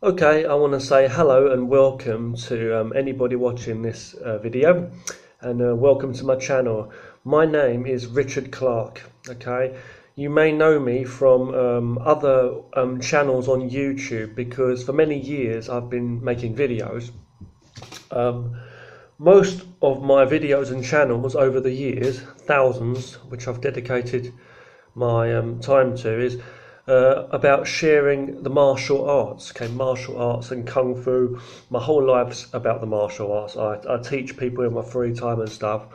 Okay, I want to say hello and welcome to anybody watching this video, and welcome to my channel. My name is Richard Clark. Okay, you may know me from other channels on YouTube because for many years I've been making videos. Most of my videos and channels over the years, thousands, which I've dedicated my time to, is about sharing the martial arts. Okay, martial arts and kung fu. My whole life's about the martial arts. I teach people in my free time and stuff,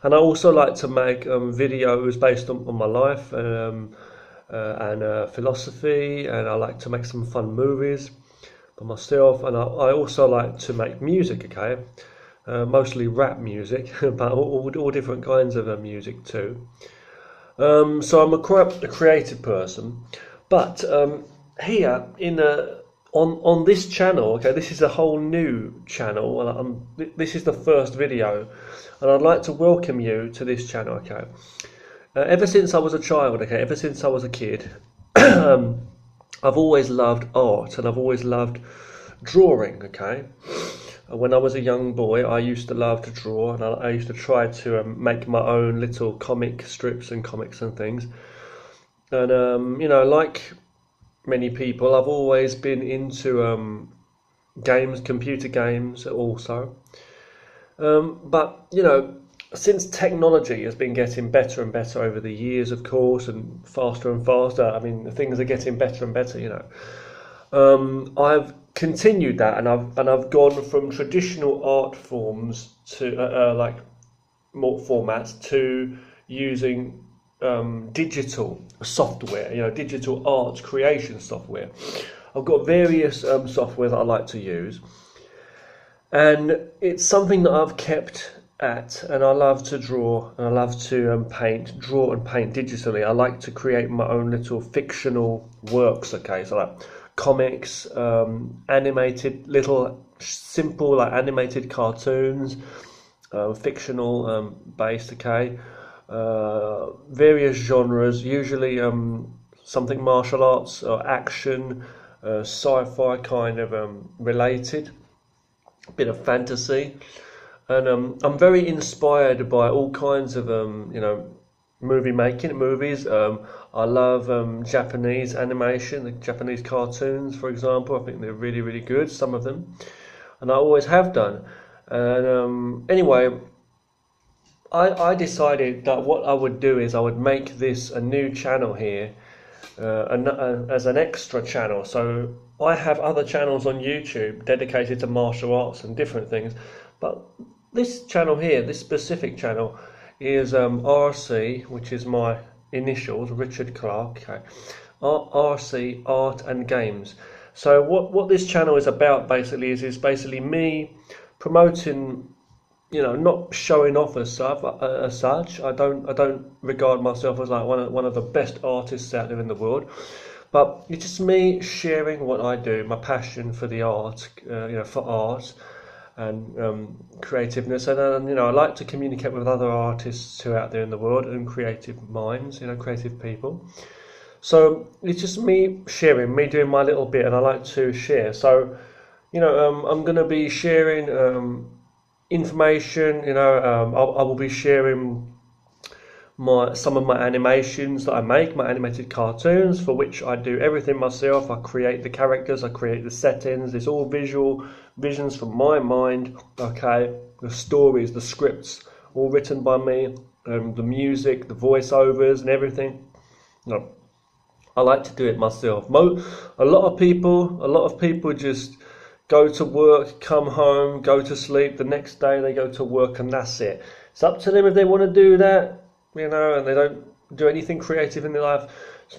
and I also like to make videos based on my life and philosophy, and I like to make some fun movies for myself, and I also like to make music. Okay. Mostly rap music, but all different kinds of music too. So I'm quite a creative person, but here on this channel, okay, this is a whole new channel, and this is the first video, and I'd like to welcome you to this channel. Okay, ever since I was a child, okay, ever since I was a kid, I've always loved art and I've always loved drawing. Okay. When I was a young boy, I used to love to draw, and I used to try to make my own little comic strips and comics and things. And like many people, I've always been into games, computer games also. But since technology has been getting better and better over the years, of course, and faster, I mean, things are getting better and better. I've continued that, and I've gone from traditional art forms to like more formats to using digital software, digital art creation software. I've got various software that I like to use, and it's something that I've kept at, and I love to draw, and I love to draw and paint digitally. I like to create my own little fictional works. Okay, so like comics, animated little simple like animated cartoons, fictional based. Okay, various genres, usually something martial arts or action, sci-fi kind of related, a bit of fantasy, and I'm very inspired by all kinds of movies. I love Japanese animation, the Japanese cartoons, for example. I think they're really, really good, some of them, and I always have done. And anyway, I decided that what I would do is I would make this a new channel here, as an extra channel. So I have other channels on YouTube dedicated to martial arts and different things, but this channel here, this specific channel, is RC, which is my initials, Richard Clark. Okay, RC, Art and Games. So what this channel is about basically is basically me promoting, not showing off as such. I don't regard myself as like one of the best artists out there in the world, but it's just me sharing what I do, my passion for the art, for art and creativeness, and I like to communicate with other artists who are out there in the world and creative minds, creative people. So it's just me sharing, me doing my little bit, and I like to share. So I'm going to be sharing information. I will be sharing some of my animations that I make, my animated cartoons, for which I do everything myself. I create the characters, I create the settings. It's all visions from my mind. Okay, the stories, the scripts, all written by me. The music, the voiceovers, and everything. I like to do it myself. A lot of people just go to work, come home, go to sleep. The next day they go to work, and that's it. It's up to them if they want to do that. And they don't do anything creative in their life.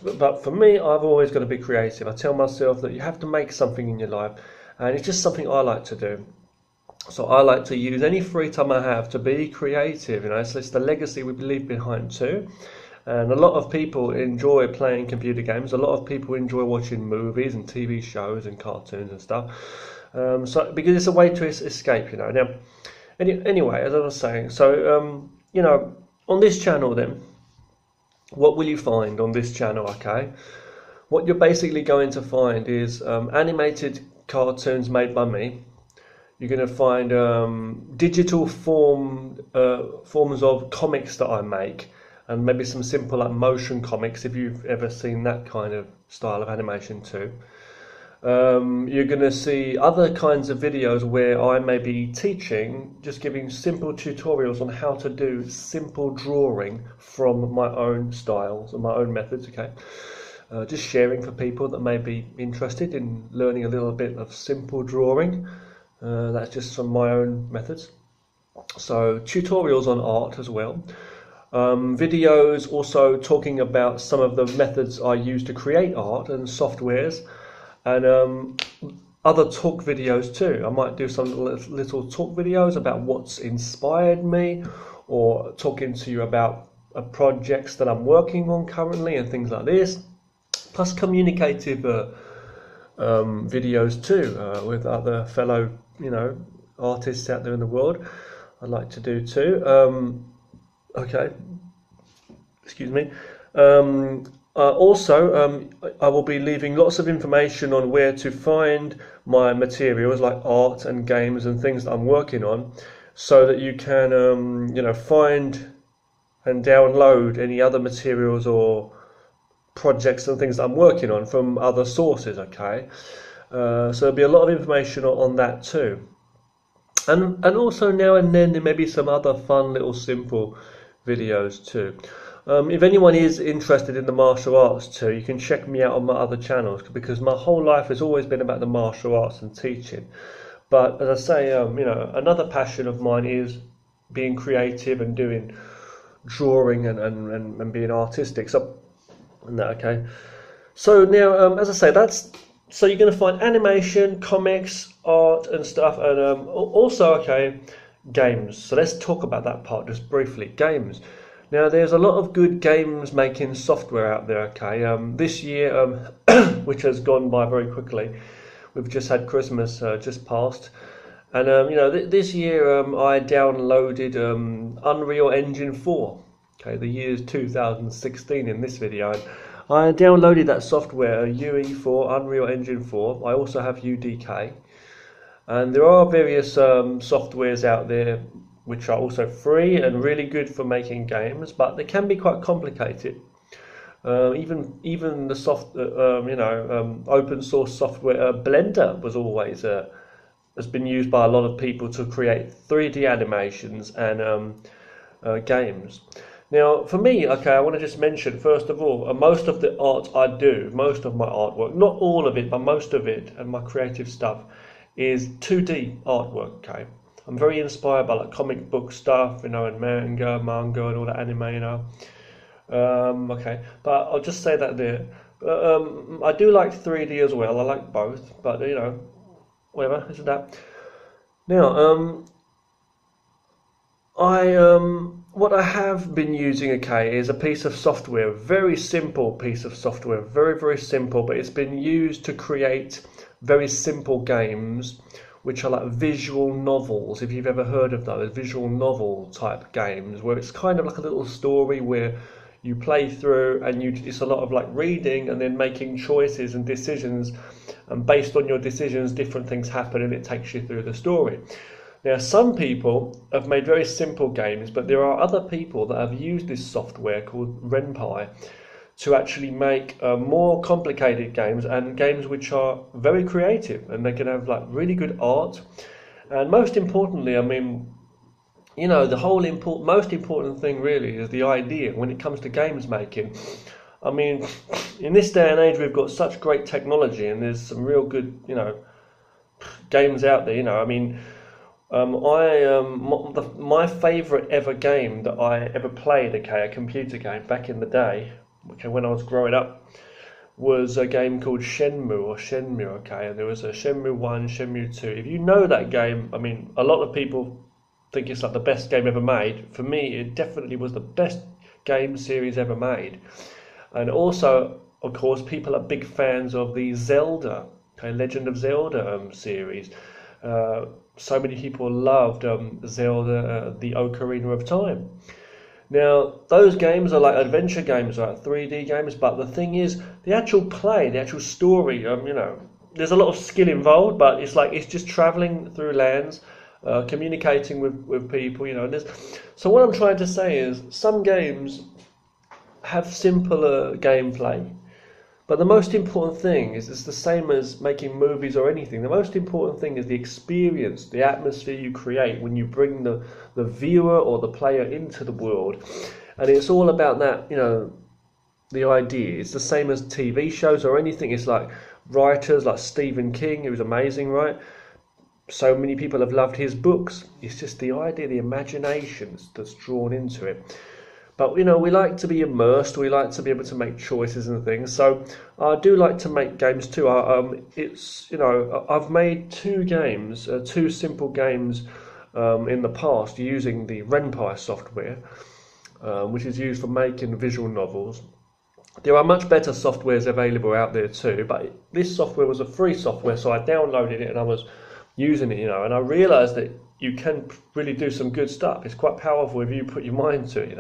But for me, I've always got to be creative. I tell myself that you have to make something in your life, and it's just something I like to do. So I like to use any free time I have to be creative. So it's the legacy we leave behind too. And a lot of people enjoy playing computer games. A lot of people enjoy watching movies and TV shows and cartoons and stuff. So because it's a way to escape. Now, anyway, as I was saying, so on this channel then, what will you find on this channel? Okay, what you're basically going to find is animated cartoons made by me. You're going to find digital forms of comics that I make, and maybe some simple like motion comics if you've ever seen that kind of style of animation too. You're going to see other kinds of videos where I may be teaching, just giving simple tutorials on how to do simple drawing from my own styles and my own methods, okay? Just sharing for people that may be interested in learning a little bit of simple drawing. That's just from my own methods. So tutorials on art as well. Videos also talking about some of the methods I use to create art and softwares. And other talk videos too. I might do some little talk videos about what's inspired me, or talking to you about projects that I'm working on currently and things like this. Plus communicative videos too with other fellow, artists out there in the world. I'd like to do too. Okay, excuse me. Also, I will be leaving lots of information on where to find my materials like art and games and things that I'm working on, so that you can, find and download any other materials or projects and things that I'm working on from other sources, okay? So there'll be a lot of information on that too. And also now and then there may be some other fun little simple videos too. If anyone is interested in the martial arts too, you can check me out on my other channels, because my whole life has always been about the martial arts and teaching. But as I say, another passion of mine is being creative and doing drawing and being artistic. So, okay. So now, as I say, so you're going to find animation, comics, art and stuff, and also, okay, games. So let's talk about that part just briefly. Games. Now, there's a lot of good games making software out there, okay? This year, which has gone by very quickly, we've just had Christmas just passed, and this year I downloaded Unreal Engine 4. Okay, the year is 2016 in this video. And I downloaded that software, UE4, Unreal Engine 4. I also have UDK, and there are various softwares out there which are also free and really good for making games, but they can be quite complicated. Even the open source software Blender was always has been used by a lot of people to create 3D animations and games. Now, for me, okay, I want to just mention first of all, most of the art I do, most of my artwork, not all of it, but most of it, and my creative stuff is 2D artwork. Okay. I'm very inspired by like comic book stuff, and manga and all that anime, okay, but I'll just say that there. I do like 3D as well. I like both, but whatever, isn't that? Now, what I have been using, okay, is a piece of software, very simple piece of software, very, very simple, but it's been used to create very simple games, which are like visual novels, if you've ever heard of those, visual novel type games, where it's kind of like a little story where you play through and it's a lot of like reading and then making choices and decisions, and based on your decisions, different things happen and it takes you through the story. Now, some people have made very simple games, but there are other people that have used this software called Ren'Py to actually make more complicated games, and games which are very creative, and they can have like really good art. And most importantly, I mean, the whole most important thing really is the idea when it comes to games making. I mean, in this day and age, we've got such great technology, and there's some real good, games out there. I mean, my favourite ever game that I ever played, okay, a computer game back in the day, okay, when I was growing up, was a game called Shenmue, okay, and there was a Shenmue 1, Shenmue 2. If you know that game, I mean, a lot of people think it's like the best game ever made. For me, it definitely was the best game series ever made. And also, of course, people are big fans of the Zelda, okay, Legend of Zelda series. So many people loved Zelda, the Ocarina of Time. Now, those games are like adventure games, right? 3D games, but the thing is, the actual play, the actual story, there's a lot of skill involved, but it's just traveling through lands, communicating with people, so what I'm trying to say is some games have simpler gameplay, but the most important thing is it's the same as making movies or anything. The most important thing is the experience, the atmosphere you create when you bring the viewer or the player into the world. And it's all about that, the idea. It's the same as TV shows or anything. It's like writers like Stephen King, who's amazing, right? So many people have loved his books. It's just the idea, the imagination that's drawn into it. But we like to be immersed. We like to be able to make choices and things. So I do like to make games too. I've made two simple games in the past using the Ren'Py software, which is used for making visual novels. There are much better softwares available out there too, but this software was a free software, so I downloaded it and I was using it, and I realised that you can really do some good stuff. It's quite powerful if you put your mind to it,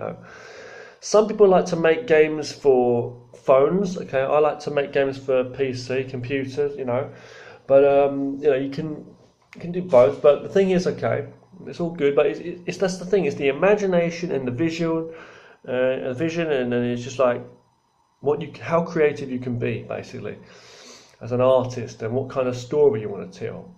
Some people like to make games for phones, okay? I like to make games for PC, computers, But, you can do both. But the thing is, okay, it's all good, but that's the thing. It's the imagination and the vision, and then it's just like how creative you can be, basically, as an artist, and what kind of story you want to tell.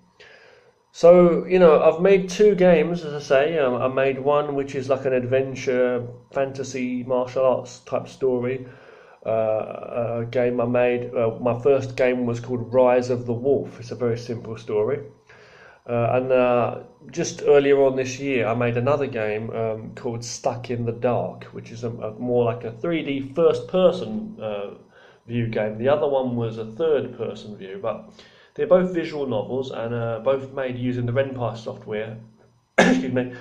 So, I've made two games, as I say. I made one which is like an adventure, fantasy, martial arts type story. A game I made, my first game was called Rise of the Wolf. It's a very simple story. And just earlier on this year, I made another game called Stuck in the Dark, which is a more like a 3D first-person view game. The other one was a third-person view, but they're both visual novels and both made using the Ren'Py software. Excuse me.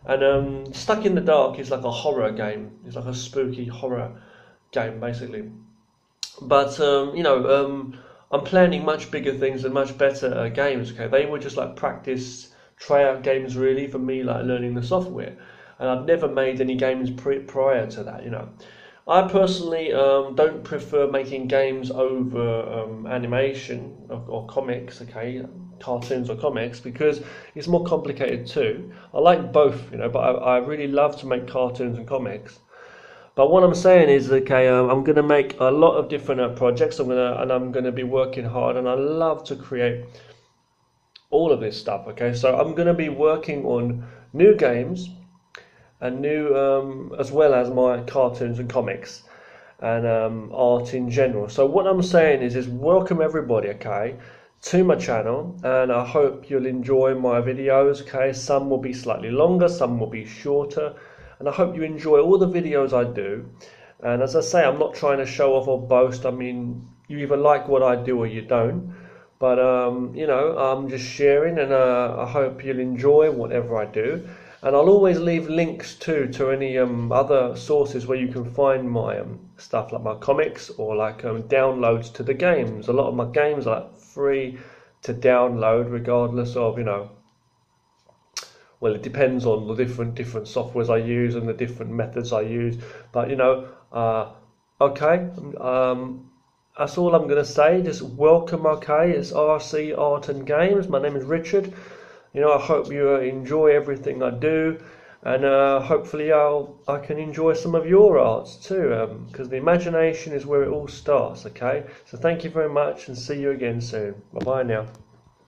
And Stuck in the Dark is like a horror game. It's like a spooky horror game, basically. But I'm planning much bigger things and much better games. Okay, they were just like practice, tryout games, really, for me, like learning the software. And I've never made any games prior to that. I personally don't prefer making games over animation or comics, okay, cartoons or comics, because it's more complicated too. I like both, but I really love to make cartoons and comics. But what I'm saying is, okay, I'm going to make a lot of different projects. I'm going to be working hard, and I love to create all of this stuff. Okay, so I'm going to be working on new games and new, as well as my cartoons and comics and art in general. So what I'm saying is welcome everybody, okay, to my channel, and I hope you'll enjoy my videos. Okay, some will be slightly longer, some will be shorter. And I hope you enjoy all the videos I do. And as I say, I'm not trying to show off or boast. I mean, you either like what I do or you don't. But, I'm just sharing, and I hope you'll enjoy whatever I do. And I'll always leave links to any other sources where you can find my stuff, like my comics or like downloads to the games. A lot of my games are like free to download, regardless of, well, it depends on the different softwares I use and the different methods I use. But okay, that's all I'm going to say. Just welcome, okay. It's RC Art and Games. My name is Richard. I hope you enjoy everything I do, and hopefully I can enjoy some of your arts too, because the imagination is where it all starts. Okay, so thank you very much, and see you again soon. Bye bye now.